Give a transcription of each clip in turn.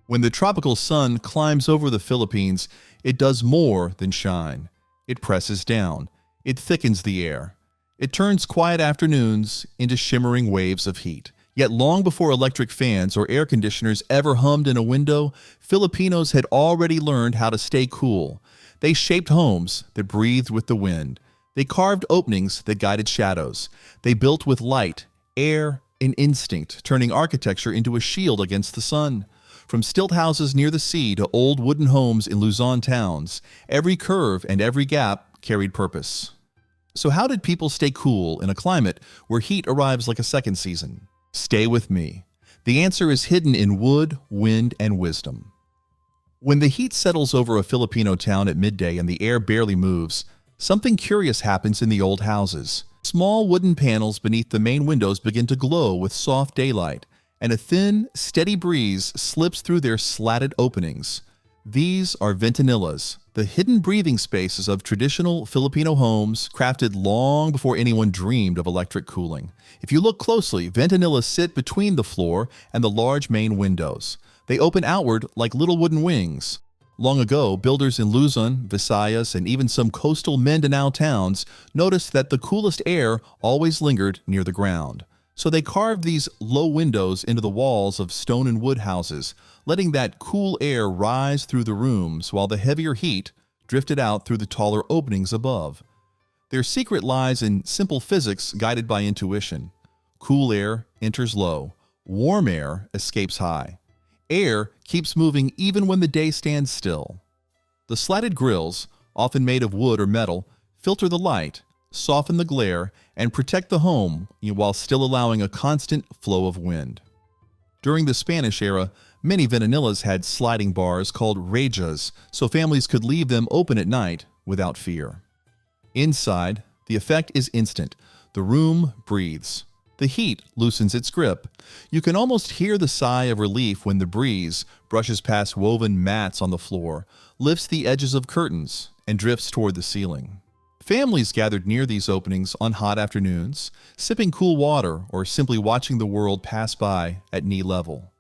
When the tropical sun climbs over the Philippines, it does more than shine. It presses down. It thickens the air. It turns quiet afternoons into shimmering waves of heat. Yet long before electric fans or air conditioners ever hummed in a window, Filipinos had already learned how to stay cool. They shaped homes that breathed with the wind. They carved openings that guided shadows. They built with light, air, and instinct, turning architecture into a shield against the sun. From stilt houses near the sea to old wooden homes in Luzon towns, every curve and every gap carried purpose. So how did people stay cool in a climate where heat arrives like a second season? Stay with me. The answer is hidden in wood, wind, and wisdom. When the heat settles over a Filipino town at midday and the air barely moves, something curious happens in the old houses. Small wooden panels beneath the main windows begin to glow with soft daylight, and a thin, steady breeze slips through their slatted openings. These are ventanillas, the hidden breathing spaces of traditional Filipino homes crafted long before anyone dreamed of electric cooling. If you look closely, ventanillas sit between the floor and the large main windows. They open outward like little wooden wings. Long ago, builders in Luzon, Visayas, and even some coastal Mindanao towns noticed that the coolest air always lingered near the ground. So they carved these low windows into the walls of stone and wood houses, letting that cool air rise through the rooms while the heavier heat drifted out through the taller openings above. Their secret lies in simple physics guided by intuition. Cool air enters low, warm air escapes high. Air keeps moving even when the day stands still. The slatted grills, often made of wood or metal, filter the light, soften the glare, and protect the home while still allowing a constant flow of wind. During the Spanish era, many ventanillas had sliding bars called rejas, so families could leave them open at night without fear. Inside, the effect is instant. The room breathes. The heat loosens its grip. You can almost hear the sigh of relief when the breeze brushes past woven mats on the floor, lifts the edges of curtains, and drifts toward the ceiling. Families gathered near these openings on hot afternoons, sipping cool water or simply watching the world pass by at knee level.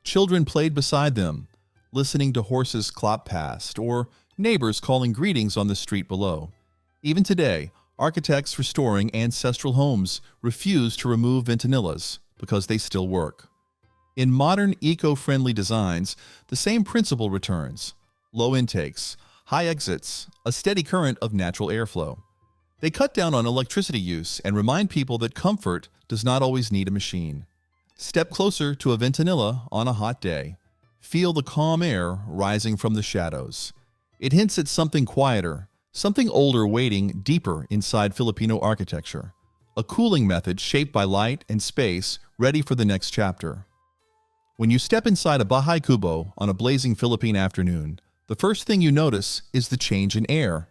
Children played beside them, listening to horses clop past or neighbors calling greetings on the street below. Even today, architects restoring ancestral homes refuse to remove ventanillas because they still work. In modern eco-friendly designs, the same principle returns: low intakes, high exits, a steady current of natural airflow. They cut down on electricity use and remind people that comfort does not always need a machine. Step closer to a ventanilla on a hot day. Feel the calm air rising from the shadows. It hints at something quieter, something older waiting deeper inside Filipino architecture. A cooling method shaped by light and space, ready for the next chapter. When you step inside a Bahay kubo on a blazing Philippine afternoon, the first thing you notice is the change in air.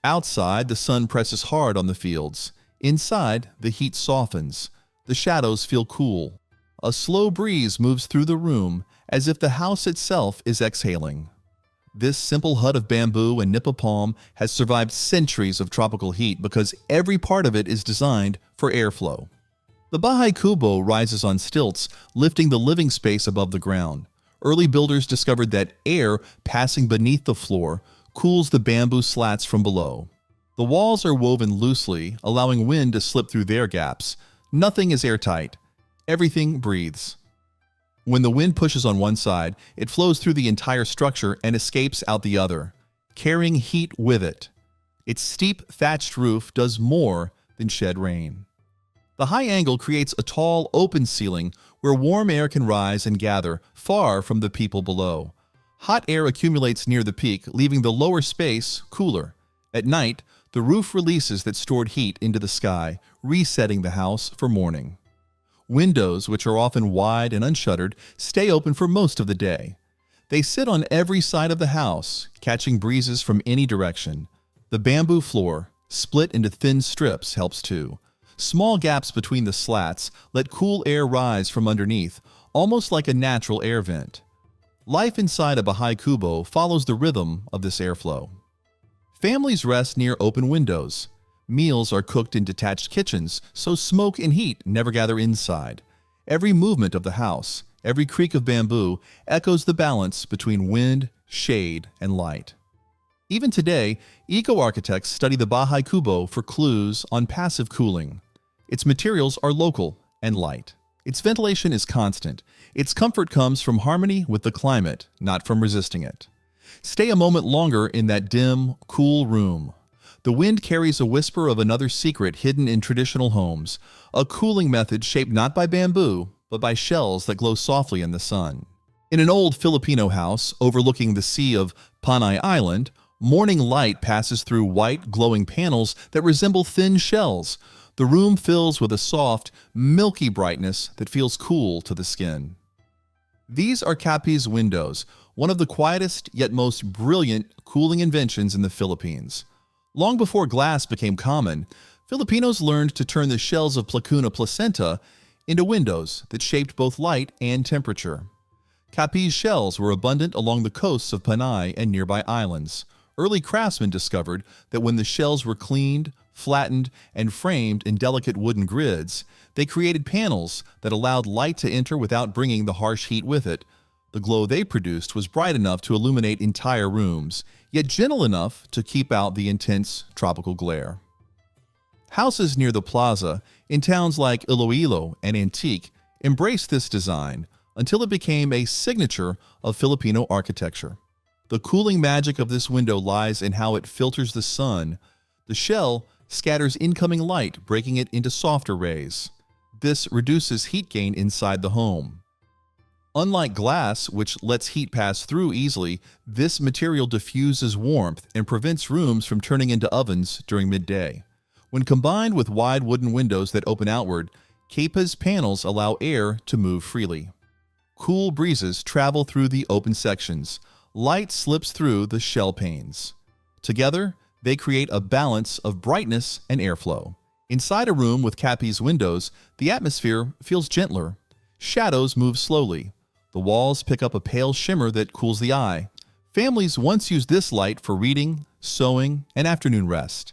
Outside, the sun presses hard on the fields. Inside, the heat softens. The shadows feel cool. A slow breeze moves through the room as if the house itself is exhaling. This simple hut of bamboo and nipa palm has survived centuries of tropical heat because every part of it is designed for airflow. The Bahay kubo rises on stilts, lifting the living space above the ground. Early builders discovered that air passing beneath the floor cools the bamboo slats from below. The walls are woven loosely, allowing wind to slip through their gaps. Nothing is airtight. Everything breathes. When the wind pushes on one side, it flows through the entire structure and escapes out the other, carrying heat with it. Its steep, thatched roof does more than shed rain. The high angle creates a tall, open ceiling where warm air can rise and gather far from the people below. Hot air accumulates near the peak, leaving the lower space cooler. At night, the roof releases that stored heat into the sky, resetting the house for morning. Windows, which are often wide and unshuttered, stay open for most of the day. They sit on every side of the house, catching breezes from any direction. The bamboo floor, split into thin strips, helps too. Small gaps between the slats let cool air rise from underneath, almost like a natural air vent. Life inside a Bahay kubo follows the rhythm of this airflow. Families rest near open windows. Meals are cooked in detached kitchens, so smoke and heat never gather inside. Every movement of the house, Every creak of bamboo echoes the balance between wind, shade, and light. Even today, eco-architects study the Bahay kubo for clues on passive cooling. Its materials are local and light. Its ventilation is constant. Its comfort comes from harmony with the climate, not from resisting it. Stay a moment longer in that dim, cool room. The wind carries a whisper of another secret hidden in traditional homes, a cooling method shaped not by bamboo, but by shells that glow softly in the sun. In an old Filipino house overlooking the sea of Panay Island, morning light passes through white, glowing panels that resemble thin shells. The room fills with a soft, milky brightness that feels cool to the skin. These are Capiz windows, one of the quietest yet most brilliant cooling inventions in the Philippines. Long before glass became common, Filipinos learned to turn the shells of Placuna placenta into windows that shaped both light and temperature. Capiz shells were abundant along the coasts of Panay and nearby islands. Early craftsmen discovered that when the shells were cleaned, flattened, and framed in delicate wooden grids, they created panels that allowed light to enter without bringing the harsh heat with it. The glow they produced was bright enough to illuminate entire rooms, yet gentle enough to keep out the intense tropical glare. Houses near the plaza, in towns like Iloilo and Antique, embraced this design until it became a signature of Filipino architecture. The cooling magic of this window lies in how it filters the sun. The shell scatters incoming light, breaking it into softer rays. This reduces heat gain inside the home. Unlike glass, which lets heat pass through easily, this material diffuses warmth and prevents rooms from turning into ovens during midday. When combined with wide wooden windows that open outward, Capiz panels allow air to move freely. Cool breezes travel through the open sections. Light slips through the shell panes. Together, they create a balance of brightness and airflow. Inside a room with Capiz windows, the atmosphere feels gentler. Shadows move slowly. The walls pick up a pale shimmer that cools the eye. Families once used this light for reading, sewing, and afternoon rest.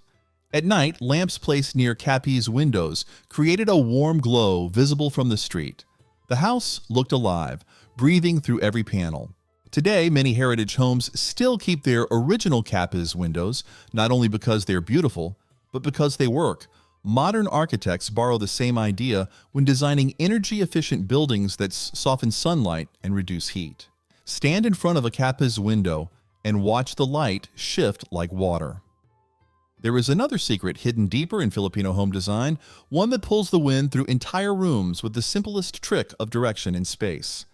At night, lamps placed near Capiz windows created a warm glow visible from the street. The house looked alive, breathing through every panel. Today, many heritage homes still keep their original Capiz windows, not only because they're beautiful, but because they work. Modern architects borrow the same idea when designing energy-efficient buildings that soften sunlight and reduce heat. Stand in front of a Capiz window and watch the light shift like water. There is another secret hidden deeper in Filipino home design, one that pulls the wind through entire rooms with the simplest trick of direction and space.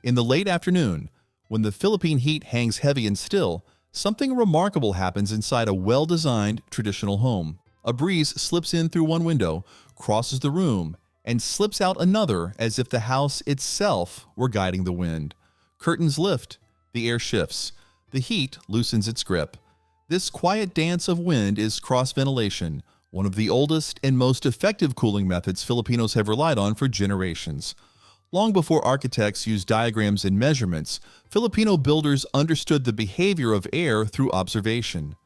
In the late afternoon, when the Philippine heat hangs heavy and still, something remarkable happens inside a well-designed traditional home. A breeze slips in through one window, crosses the room, and slips out another as if the house itself were guiding the wind. Curtains lift, the air shifts, the heat loosens its grip. This quiet dance of wind is cross-ventilation, one of the oldest and most effective cooling methods Filipinos have relied on for generations. Long before architects used diagrams and measurements, Filipino builders understood the behavior of air through observation.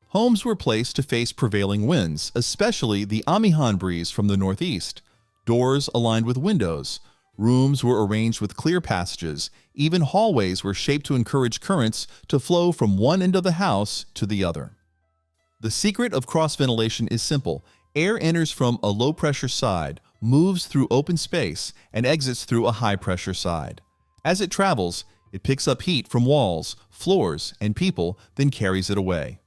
Homes were placed to face prevailing winds, especially the Amihan breeze from the northeast. Doors aligned with windows. Rooms were arranged with clear passages. Even hallways were shaped to encourage currents to flow from one end of the house to the other. The secret of cross-ventilation is simple. Air enters from a low-pressure side, moves through open space, and exits through a high-pressure side. As it travels, it picks up heat from walls, floors, and people, then carries it away.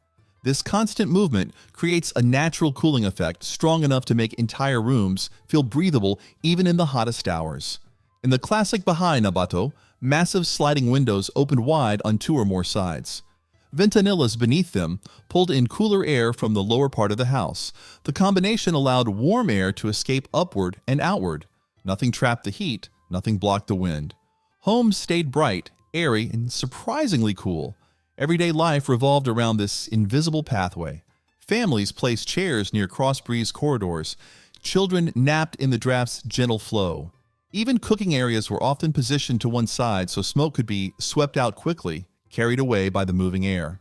This constant movement creates a natural cooling effect strong enough to make entire rooms feel breathable even in the hottest hours. In the classic Bahay na bato, massive sliding windows opened wide on two or more sides. Ventanillas beneath them pulled in cooler air from the lower part of the house. The combination allowed warm air to escape upward and outward. Nothing trapped the heat, nothing blocked the wind. Homes stayed bright, airy, and surprisingly cool. Everyday life revolved around this invisible pathway. Families placed chairs near cross-breeze corridors. Children napped in the draft's gentle flow. Even cooking areas were often positioned to one side so smoke could be swept out quickly, carried away by the moving air.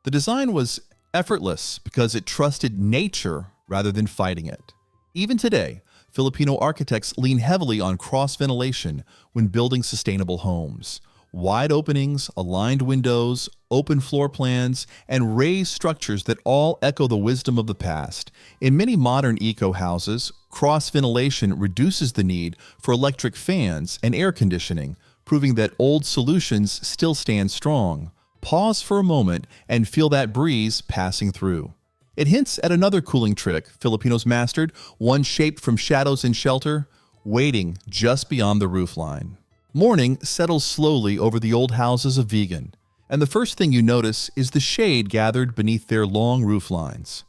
The design was effortless because it trusted nature rather than fighting it. Even today, Filipino architects lean heavily on cross-ventilation when building sustainable homes. Wide openings, aligned windows, open floor plans, and raised structures that all echo the wisdom of the past. In many modern eco-houses, cross-ventilation reduces the need for electric fans and air conditioning, proving that old solutions still stand strong. Pause for a moment and feel that breeze passing through. It hints at another cooling trick Filipinos mastered, one shaped from shadows and shelter, waiting just beyond the roofline. Morning settles slowly over the old houses of Vigan, and the first thing you notice is the shade gathered beneath their long rooflines.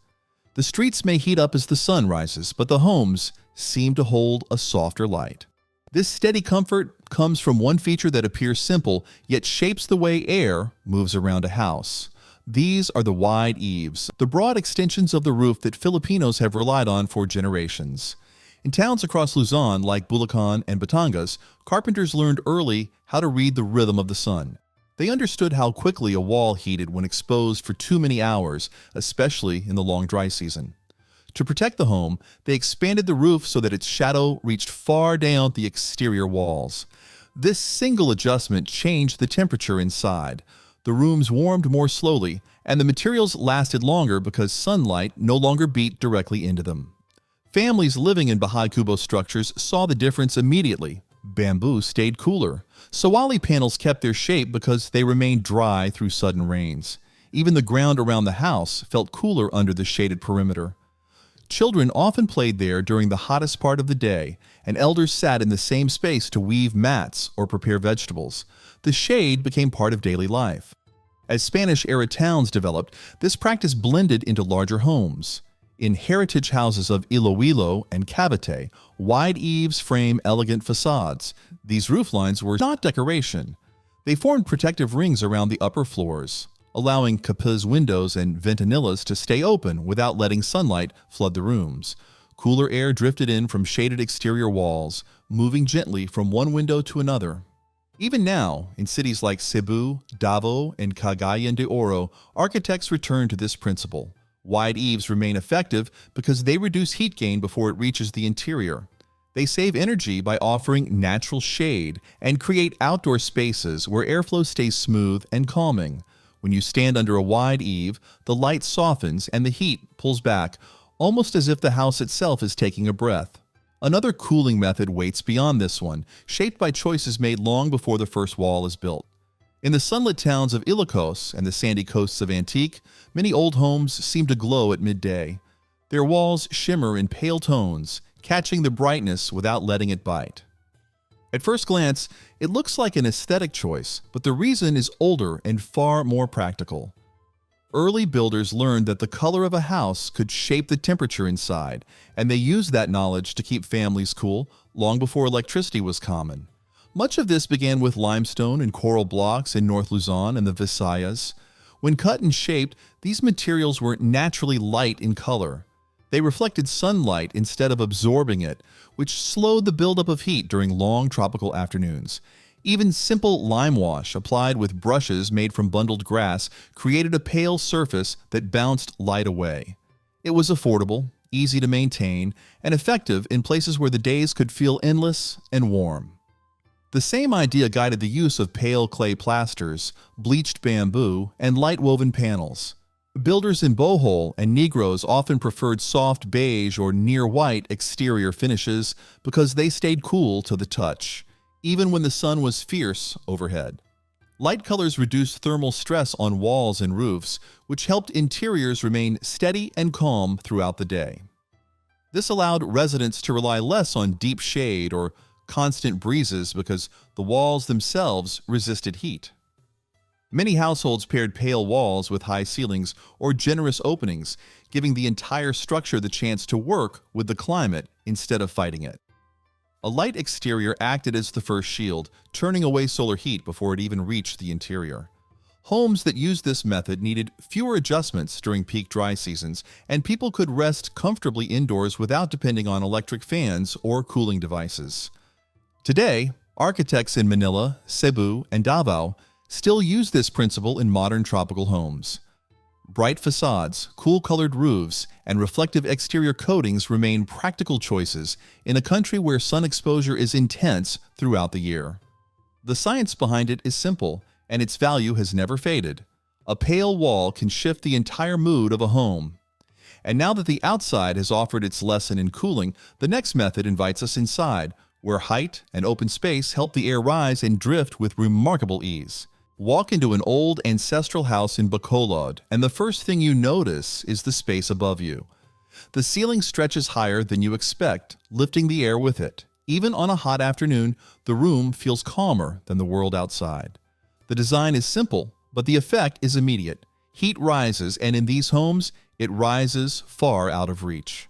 The streets may heat up as the sun rises, but the homes seem to hold a softer light. This steady comfort comes from one feature that appears simple, yet shapes the way air moves around a house. These are the wide eaves, the broad extensions of the roof that Filipinos have relied on for generations. In towns across Luzon like Bulacan and Batangas, carpenters learned early how to read the rhythm of the sun. They understood how quickly a wall heated when exposed for too many hours, especially in the long dry season. To protect the home, they expanded the roof so that its shadow reached far down the exterior walls. This single adjustment changed the temperature inside. The rooms warmed more slowly, and the materials lasted longer because sunlight no longer beat directly into them. Families living in Bahay kubo structures saw the difference immediately. Bamboo stayed cooler. Sawali panels kept their shape because they remained dry through sudden rains. Even the ground around the house felt cooler under the shaded perimeter. Children often played there during the hottest part of the day, and elders sat in the same space to weave mats or prepare vegetables. The shade became part of daily life. As Spanish-era towns developed, this practice blended into larger homes. In heritage houses of Iloilo and Cavite, wide eaves frame elegant facades. These rooflines were not decoration. They formed protective rings around the upper floors, allowing Capiz windows and ventanillas to stay open without letting sunlight flood the rooms. Cooler air drifted in from shaded exterior walls, moving gently from one window to another. Even now, in cities like Cebu, Davao, and Cagayan de Oro, architects return to this principle. Wide eaves remain effective because they reduce heat gain before it reaches the interior. They save energy by offering natural shade and create outdoor spaces where airflow stays smooth and calming. When you stand under a wide eave, the light softens and the heat pulls back, almost as if the house itself is taking a breath. Another cooling method waits beyond this one, shaped by choices made long before the first wall is built. In the sunlit towns of Ilocos and the sandy coasts of Antique, many old homes seem to glow at midday. Their walls shimmer in pale tones, catching the brightness without letting it bite. At first glance, it looks like an aesthetic choice, but the reason is older and far more practical. Early builders learned that the color of a house could shape the temperature inside, and they used that knowledge to keep families cool long before electricity was common. Much of this began with limestone and coral blocks in North Luzon and the Visayas. When cut and shaped, these materials were naturally light in color. They reflected sunlight instead of absorbing it, which slowed the buildup of heat during long tropical afternoons. Even simple lime wash applied with brushes made from bundled grass created a pale surface that bounced light away. It was affordable, easy to maintain, and effective in places where the days could feel endless and warm. The same idea guided the use of pale clay plasters, bleached bamboo, and light-woven panels. Builders in Bohol and Negros often preferred soft beige or near-white exterior finishes because they stayed cool to the touch, even when the sun was fierce overhead. Light colors reduced thermal stress on walls and roofs, which helped interiors remain steady and calm throughout the day. This allowed residents to rely less on deep shade or constant breezes because the walls themselves resisted heat. Many households paired pale walls with high ceilings or generous openings, giving the entire structure the chance to work with the climate instead of fighting it. A light exterior acted as the first shield, turning away solar heat before it even reached the interior. Homes that used this method needed fewer adjustments during peak dry seasons, and people could rest comfortably indoors without depending on electric fans or cooling devices. Today, architects in Manila, Cebu, and Davao still use this principle in modern tropical homes. Bright facades, cool-colored roofs, and reflective exterior coatings remain practical choices in a country where sun exposure is intense throughout the year. The science behind it is simple, and its value has never faded. A pale wall can shift the entire mood of a home. And now that the outside has offered its lesson in cooling, the next method invites us inside, where height and open space help the air rise and drift with remarkable ease. Walk into an old ancestral house in Bacolod, and the first thing you notice is the space above you. The ceiling stretches higher than you expect, lifting the air with it. Even on a hot afternoon, the room feels calmer than the world outside. The design is simple, but the effect is immediate. Heat rises, and in these homes, it rises far out of reach.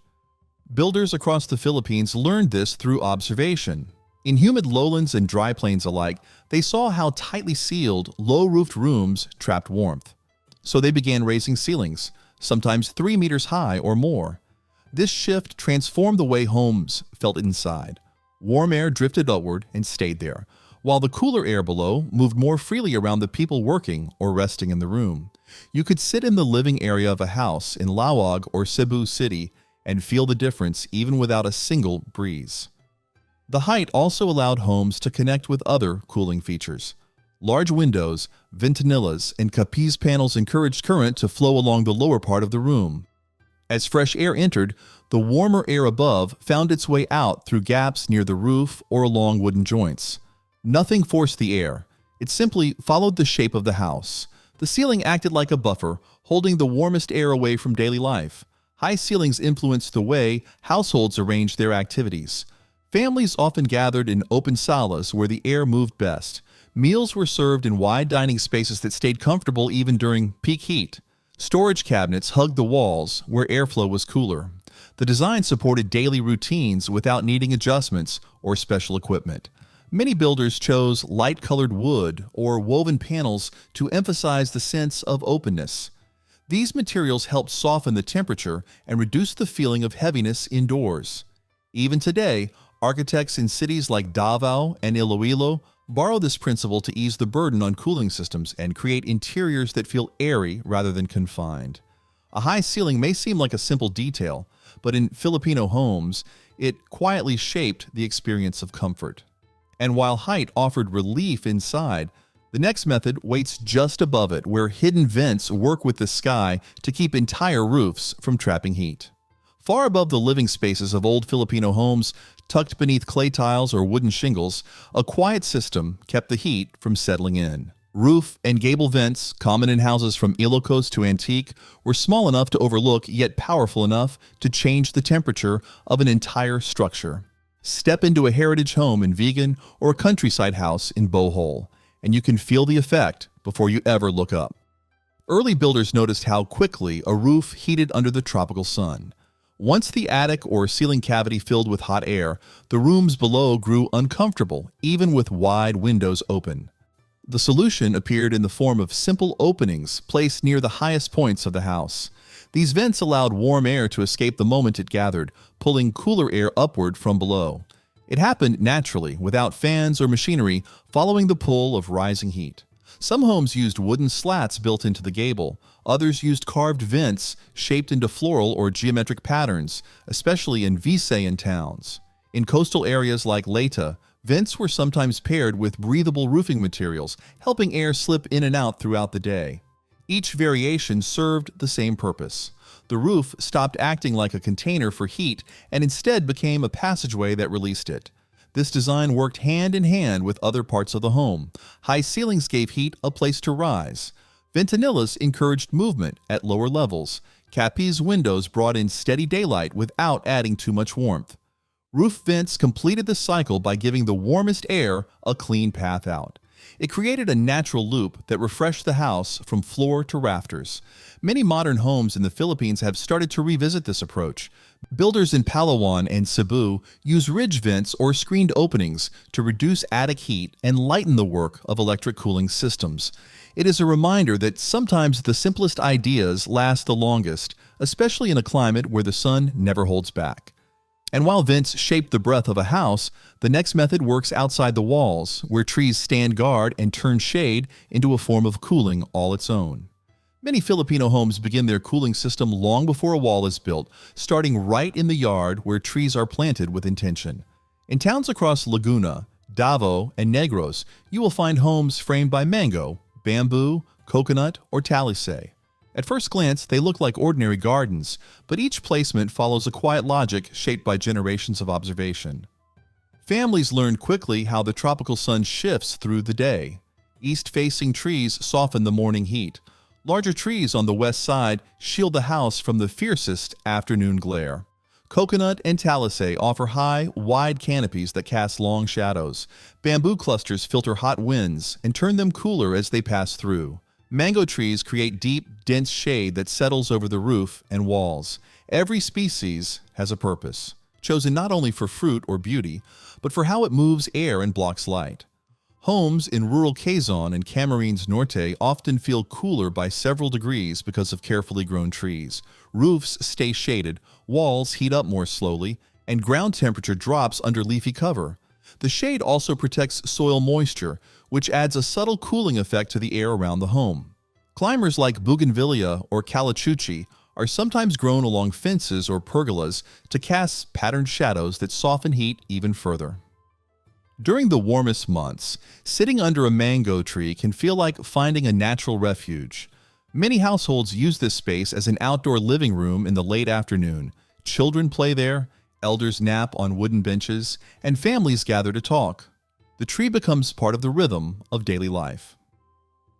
Builders across the Philippines learned this through observation. In humid lowlands and dry plains alike, they saw how tightly sealed, low-roofed rooms trapped warmth. So they began raising ceilings, sometimes 3 meters high or more. This shift transformed the way homes felt inside. Warm air drifted upward and stayed there, while the cooler air below moved more freely around the people working or resting in the room. You could sit in the living area of a house in Laoag or Cebu City and feel the difference even without a single breeze. The height also allowed homes to connect with other cooling features. Large windows, ventanillas, and Capiz panels encouraged current to flow along the lower part of the room. As fresh air entered, the warmer air above found its way out through gaps near the roof or along wooden joints. Nothing forced the air. It simply followed the shape of the house. The ceiling acted like a buffer, holding the warmest air away from daily life. High ceilings influenced the way households arranged their activities. Families often gathered in open salas where the air moved best. Meals were served in wide dining spaces that stayed comfortable even during peak heat. Storage cabinets hugged the walls where airflow was cooler. The design supported daily routines without needing adjustments or special equipment. Many builders chose light-colored wood or woven panels to emphasize the sense of openness. These materials helped soften the temperature and reduce the feeling of heaviness indoors. Even today, architects in cities like Davao and Iloilo borrow this principle to ease the burden on cooling systems and create interiors that feel airy rather than confined. A high ceiling may seem like a simple detail, but in Filipino homes, it quietly shaped the experience of comfort. And while height offered relief inside, the next method waits just above it, where hidden vents work with the sky to keep entire roofs from trapping heat. Far above the living spaces of old Filipino homes, tucked beneath clay tiles or wooden shingles, a quiet system kept the heat from settling in. Roof and gable vents, common in houses from Ilocos to Antique, were small enough to overlook yet powerful enough to change the temperature of an entire structure. Step into a heritage home in Vigan or a countryside house in Bohol, and you can feel the effect before you ever look up. Early builders noticed how quickly a roof heated under the tropical sun. Once the attic or ceiling cavity filled with hot air, the rooms below grew uncomfortable, even with wide windows open. The solution appeared in the form of simple openings placed near the highest points of the house. These vents allowed warm air to escape the moment it gathered, pulling cooler air upward from below. It happened naturally, without fans or machinery, following the pull of rising heat. Some homes used wooden slats built into the gable. Others used carved vents shaped into floral or geometric patterns, especially in Visayan towns. In coastal areas like Leyte, vents were sometimes paired with breathable roofing materials, helping air slip in and out throughout the day. Each variation served the same purpose. The roof stopped acting like a container for heat and instead became a passageway that released it. This design worked hand in hand with other parts of the home. High ceilings gave heat a place to rise. Ventanillas encouraged movement at lower levels. Capiz windows brought in steady daylight without adding too much warmth. Roof vents completed the cycle by giving the warmest air a clean path out. It created a natural loop that refreshed the house from floor to rafters. Many modern homes in the Philippines have started to revisit this approach. Builders in Palawan and Cebu use ridge vents or screened openings to reduce attic heat and lighten the work of electric cooling systems. It is a reminder that sometimes the simplest ideas last the longest, especially in a climate where the sun never holds back. And while vents shape the breadth of a house, the next method works outside the walls, where trees stand guard and turn shade into a form of cooling all its own. Many Filipino homes begin their cooling system long before a wall is built, starting right in the yard where trees are planted with intention. In towns across Laguna, Davao, and Negros, you will find homes framed by mango, bamboo, coconut, or talisay. At first glance, they look like ordinary gardens, but each placement follows a quiet logic shaped by generations of observation. Families learned quickly how the tropical sun shifts through the day. East-facing trees soften the morning heat. Larger trees on the west side shield the house from the fiercest afternoon glare. Coconut and talisay offer high, wide canopies that cast long shadows. Bamboo clusters filter hot winds and turn them cooler as they pass through. Mango trees create deep, dense shade that settles over the roof and walls. Every species has a purpose, chosen not only for fruit or beauty, but for how it moves air and blocks light. Homes in rural Quezon and Camarines Norte often feel cooler by several degrees because of carefully grown trees. Roofs stay shaded, walls heat up more slowly, and ground temperature drops under leafy cover. The shade also protects soil moisture, which adds a subtle cooling effect to the air around the home. Climbers like bougainvillea or calachuchi are sometimes grown along fences or pergolas to cast patterned shadows that soften heat even further. During the warmest months, sitting under a mango tree can feel like finding a natural refuge. Many households use this space as an outdoor living room in the late afternoon. Children play there, elders nap on wooden benches, and families gather to talk. The tree becomes part of the rhythm of daily life.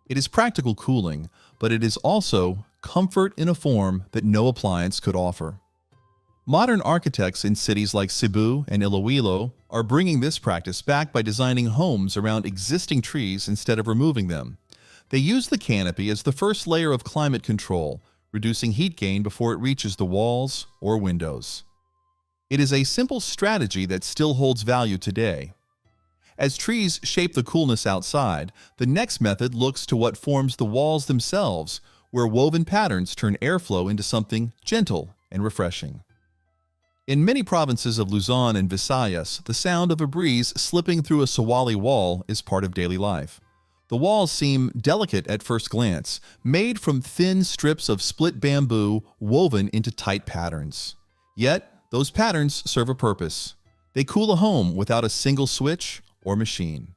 It is practical cooling, but it is also comfort in a form that no appliance could offer. Modern architects in cities like Cebu and Iloilo are bringing this practice back by designing homes around existing trees instead of removing them. They use the canopy as the first layer of climate control, reducing heat gain before it reaches the walls or windows. It is a simple strategy that still holds value today. As trees shape the coolness outside, the next method looks to what forms the walls themselves, where woven patterns turn airflow into something gentle and refreshing. In many provinces of Luzon and Visayas, the sound of a breeze slipping through a sawali wall is part of daily life. The walls seem delicate at first glance, made from thin strips of split bamboo woven into tight patterns. Yet, those patterns serve a purpose. They cool a home without a single switch or machine.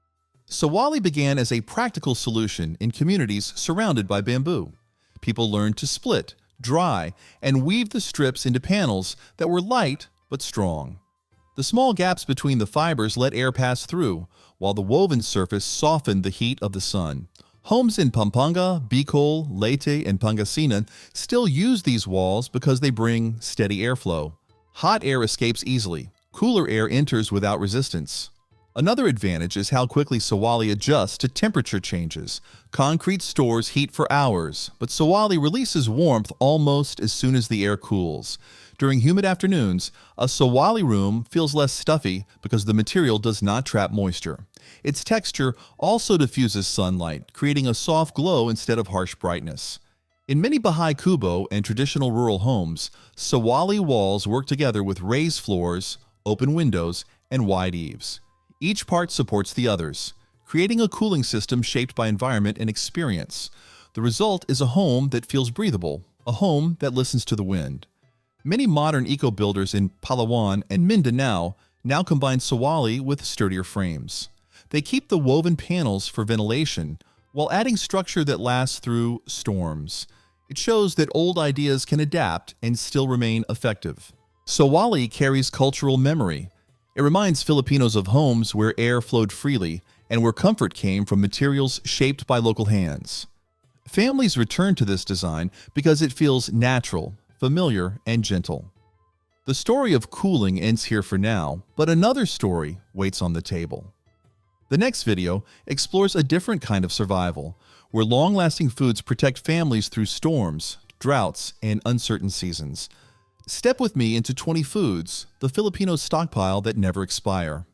Sawali began as a practical solution in communities surrounded by bamboo. People learned to split, dry, and weave the strips into panels that were light but strong. The small gaps between the fibers let air pass through, while the woven surface softened the heat of the sun. Homes in Pampanga, Bicol, Leyte, and Pangasinan still use these walls because they bring steady airflow. Hot air escapes easily. Cooler air enters without resistance. Another advantage is how quickly sawali adjusts to temperature changes. Concrete stores heat for hours, but sawali releases warmth almost as soon as the air cools. During humid afternoons, a sawali room feels less stuffy because the material does not trap moisture. Its texture also diffuses sunlight, creating a soft glow instead of harsh brightness. In many Bahay kubo and traditional rural homes, sawali walls work together with raised floors, open windows, and wide eaves. Each part supports the others, creating a cooling system shaped by environment and experience. The result is a home that feels breathable, a home that listens to the wind. Many modern eco-builders in Palawan and Mindanao now combine sawali with sturdier frames. They keep the woven panels for ventilation, while adding structure that lasts through storms. It shows that old ideas can adapt and still remain effective. Sawali carries cultural memory. It reminds Filipinos of homes where air flowed freely and where comfort came from materials shaped by local hands. Families return to this design because it feels natural, familiar, and gentle. The story of cooling ends here for now, but another story waits on the table. The next video explores a different kind of survival, where long-lasting foods protect families through storms, droughts, and uncertain seasons. Step with me into 20 foods, the Filipino stockpile that never expire.